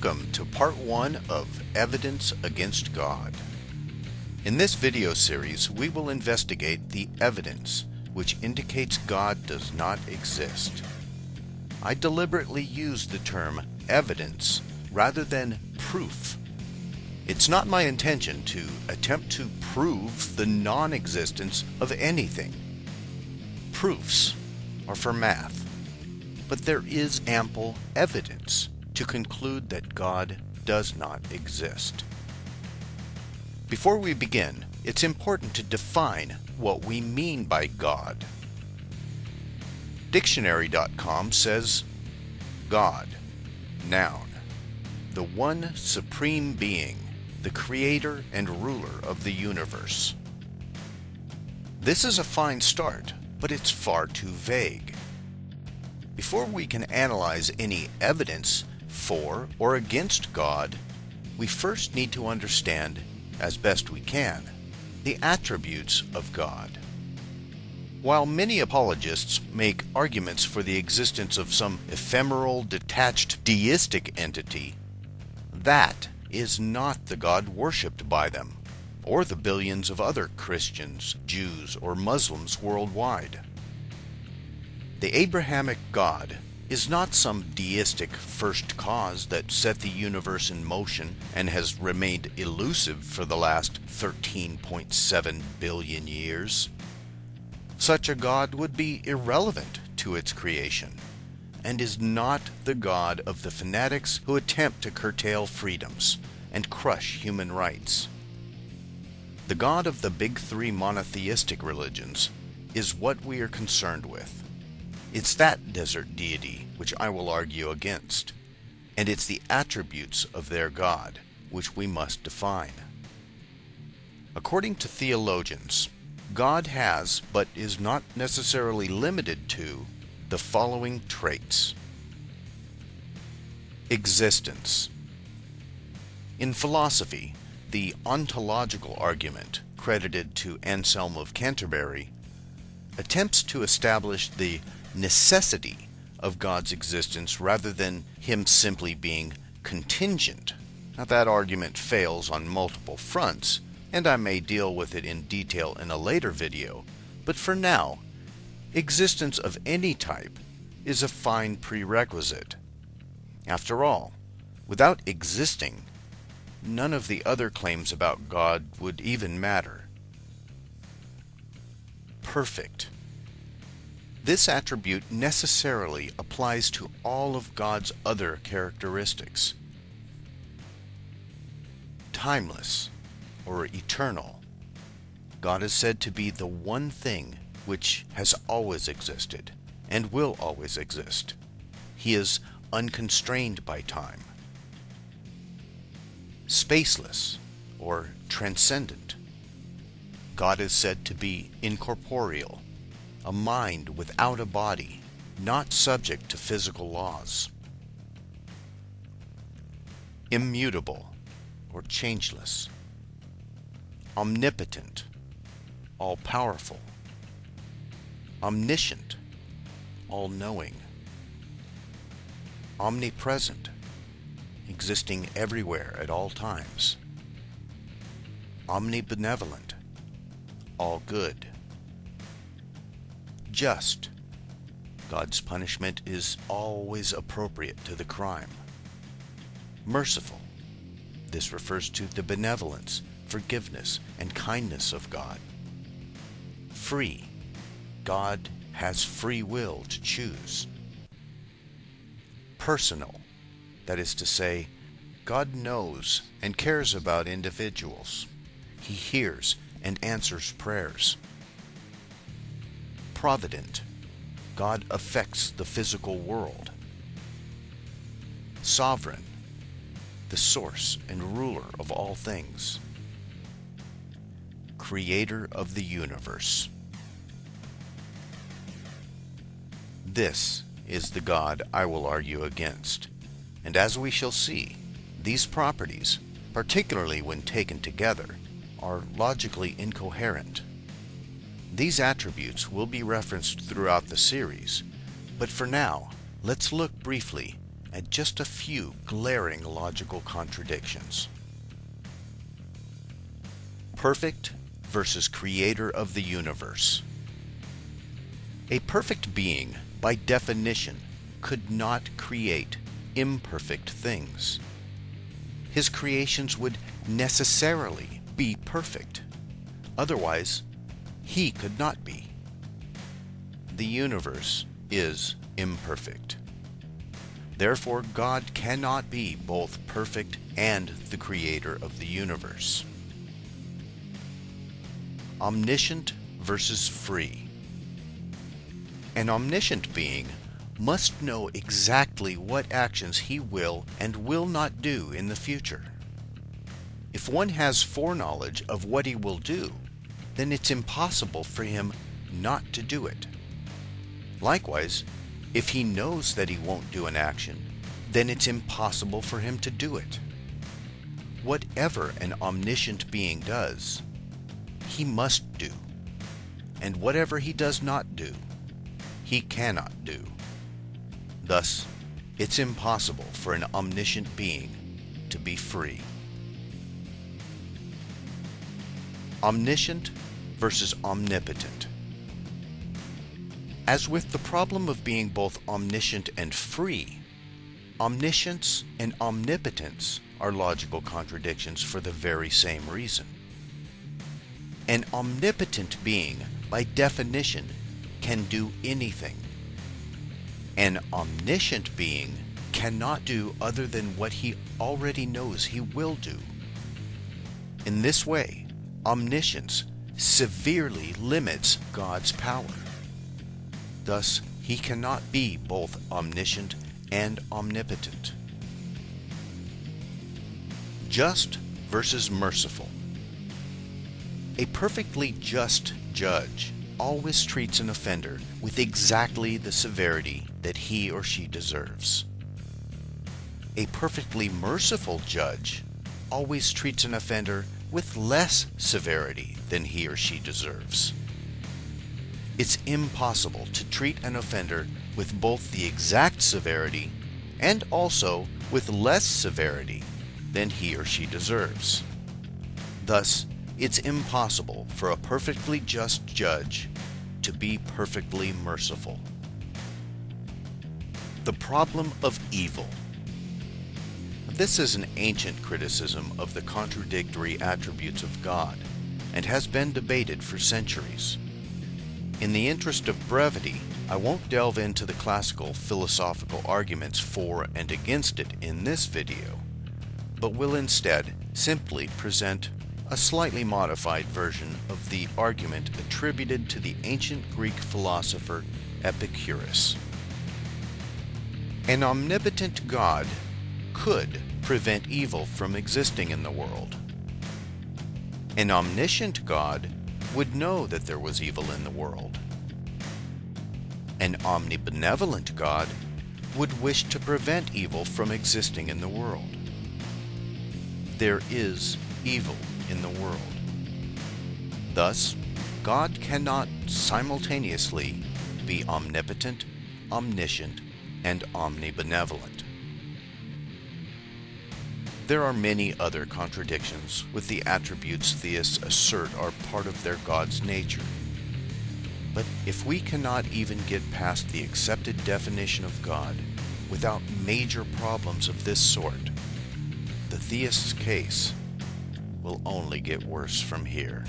Welcome to part 1 of Evidence Against God. In this video series, we will investigate the evidence which indicates God does not exist. I deliberately use the term evidence rather than proof. It's not my intention to attempt to prove the non-existence of anything. Proofs are for math, but there is ample evidence to conclude that God does not exist. Before we begin, it's important to define what we mean by God. Dictionary.com says, God, noun, the one supreme being, the creator and ruler of the universe. This is a fine start, but it's far too vague. Before we can analyze any evidence for or against God, we first need to understand, as best we can, the attributes of God. While many apologists make arguments for the existence of some ephemeral, detached, deistic entity, that is not the God worshipped by them, or the billions of other Christians, Jews, or Muslims worldwide. The Abrahamic God is not some deistic first cause that set the universe in motion and has remained elusive for the last 13.7 billion years. Such a God would be irrelevant to its creation, and is not the God of the fanatics who attempt to curtail freedoms and crush human rights. The God of the big three monotheistic religions is what we are concerned with. It's that desert deity which I will argue against, and it's the attributes of their God which we must define. According to theologians, God has, but is not necessarily limited to, the following traits. Existence. In philosophy, the ontological argument, credited to Anselm of Canterbury, attempts to establish the necessity of God's existence rather than him simply being contingent. Now, that argument fails on multiple fronts, and I may deal with it in detail in a later video, but for now, existence of any type is a fine prerequisite. After all, without existing, none of the other claims about God would even matter. Perfect. This attribute necessarily applies to all of God's other characteristics. Timeless, or eternal. God is said to be the one thing which has always existed and will always exist. He is unconstrained by time. Spaceless, or transcendent. God is said to be incorporeal, a mind without a body, not subject to physical laws. Immutable, or changeless. Omnipotent, all-powerful. Omniscient, all-knowing. Omnipresent, existing everywhere at all times. Omnibenevolent, all good. Just. God's punishment is always appropriate to the crime. Merciful. This refers to the benevolence, forgiveness, and kindness of God. Free. God has free will to choose. Personal. That is to say, God knows and cares about individuals. He hears and answers prayers. Provident. God affects the physical world. Sovereign. The source and ruler of all things. Creator of the universe. This is the God I will argue against, and as we shall see, these properties, particularly when taken together, are logically incoherent. These attributes will be referenced throughout the series, but for now, let's look briefly at just a few glaring logical contradictions. Perfect versus creator of the universe. A perfect being, by definition, could not create imperfect things. His creations would necessarily be perfect. Otherwise, he could not be. The universe is imperfect. Therefore, God cannot be both perfect and the creator of the universe. Omniscient versus free. An omniscient being must know exactly what actions he will and will not do in the future. If one has foreknowledge of what he will do, then it's impossible for him not to do it. Likewise, if he knows that he won't do an action, then it's impossible for him to do it. Whatever an omniscient being does, he must do, and whatever he does not do, he cannot do. Thus, it's impossible for an omniscient being to be free. Omniscient versus omnipotent. As with the problem of being both omniscient and free, omniscience and omnipotence are logical contradictions for the very same reason. An omnipotent being, by definition, can do anything. An omniscient being cannot do other than what he already knows he will do. In this way, omniscience severely limits God's power. Thus, he cannot be both omniscient and omnipotent. Just versus merciful. A perfectly just judge always treats an offender with exactly the severity that he or she deserves. A perfectly merciful judge always treats an offender with less severity than he or she deserves. It's impossible to treat an offender with both the exact severity and also with less severity than he or she deserves. Thus, it's impossible for a perfectly just judge to be perfectly merciful. The problem of evil. This is an ancient criticism of the contradictory attributes of God and has been debated for centuries. In the interest of brevity, I won't delve into the classical philosophical arguments for and against it in this video, but will instead simply present a slightly modified version of the argument attributed to the ancient Greek philosopher Epicurus. An omnipotent God could prevent evil from existing in the world. An omniscient God would know that there was evil in the world. An omnibenevolent God would wish to prevent evil from existing in the world. There is evil in the world. Thus, God cannot simultaneously be omnipotent, omniscient, and omnibenevolent. There are many other contradictions with the attributes theists assert are part of their God's nature. But if we cannot even get past the accepted definition of God without major problems of this sort, the theist's case will only get worse from here.